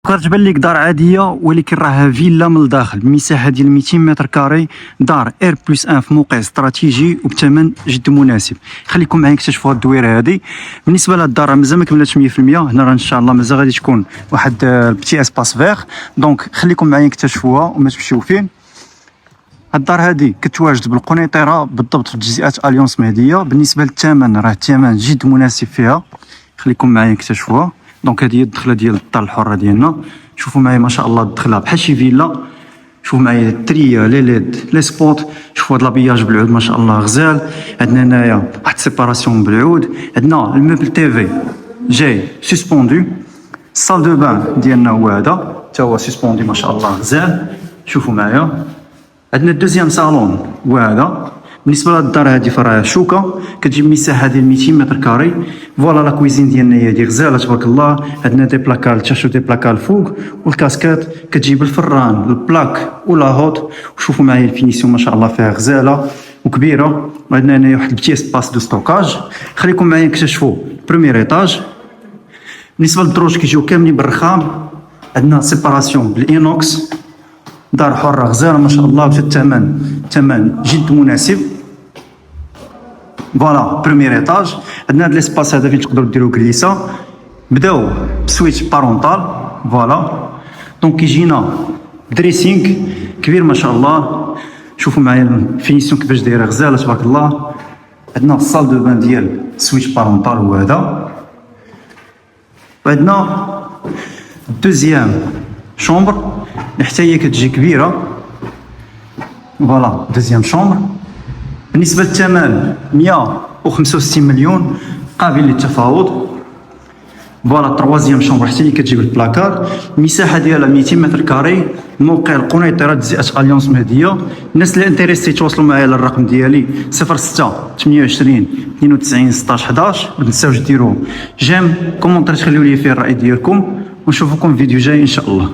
كتبان لك دار عاديه ولكن راها فيلا من الداخل بمساحه ديال 200 متر كاري. دار اير بلس ان في موقع استراتيجي وبثمن جد مناسب. خليكم معايا نكتشفوا هاد الدويره هادي. بالنسبه لهاد الدار مازال ما كملاتش 100%. هنا راه ان شاء الله مازال غادي تكون واحد البتي اسباس فيغ. دونك خليكم معايا نكتشفوها وما تمشيو فين. هاد الدار هادي كتواجد بالقنيطره بالضبط في تجزئات اليونس مهديه. بالنسبه للثمن راه الثمن جد مناسب فيها. خليكم معايا نكتشفوها. دونك هذه هي الدخله ديال الدار الحره ديالنا. شوفوا معايا ما شاء الله الدخله بحال شي فيلا. شوفوا معايا التريه لي ليد لي سبوت. شوفوا هذا لابياج بالعود ما شاء الله غزال. عندنا هنايا واحد سيباراسيون بالعود. عندنا الموبل تيفي جاي سسبوندو. الصال دو بان ديالنا هو هذا حتى هو سسبوندي ما شاء الله غزال. شوفوا معايا عندنا الدوزيام صالون هو هذا. بالنسبه لهاد الدار هادي فراها شوكه كتجيب مساحه ديال 200 متر كاري. فوالا لا كويزين ديالنا هي هادي غزاله تبارك الله. عندنا دي بلاكال تشاشو دي بلاكال الفوق والكاسكات كتجيب الفران البلاك ولا هوت. وشوفوا معايا الفينيسيون ما شاء الله فيها غزاله وكبيره. وعندنا هنايا واحد البتي اسباس دو ستوكاج. خليكم معايا نكتشفوا بروميير ايطاج. بالنسبه للدروج كيجيو كاملين بالرخام. عندنا سيباراسيون بالانوكس. دار حره غزاله ما شاء الله الثمن جد مناسب. فوالا بروميير ايطاج. عندنا هاد ليسباس هذا فين تقدروا ديروا كليسه. بداو بسويتش بارونتال فوالا. دونك كيجينا دريسينغ كبير ما شاء الله. شوفوا معايا الفينيسيون كيفاش دايره غزاله تبارك الله. عندنا الصال دو بان ديال سويتش بارونتال هو هذا. وعندنا دوزيام شومبر حتى هي كتجي كبيره. فوالا دوزيام شومبر. بالنسبه للثمن 165 مليون قابل للتفاوض. فوالا تروازيام شومبر حتى هي كتجيب البلاكار. المساحه ديالها 200 متر كاري. موقع القنيطره تجزئه اليونس مهديه. الناس اللي انتريسي يتواصلوا معايا على الرقم ديالي 06 28 92 16 11. ما تنساوش ديروا جيم كومونتير تخليو لي فيه الراي ديالكم ونشوفكم في فيديو جاي ان شاء الله.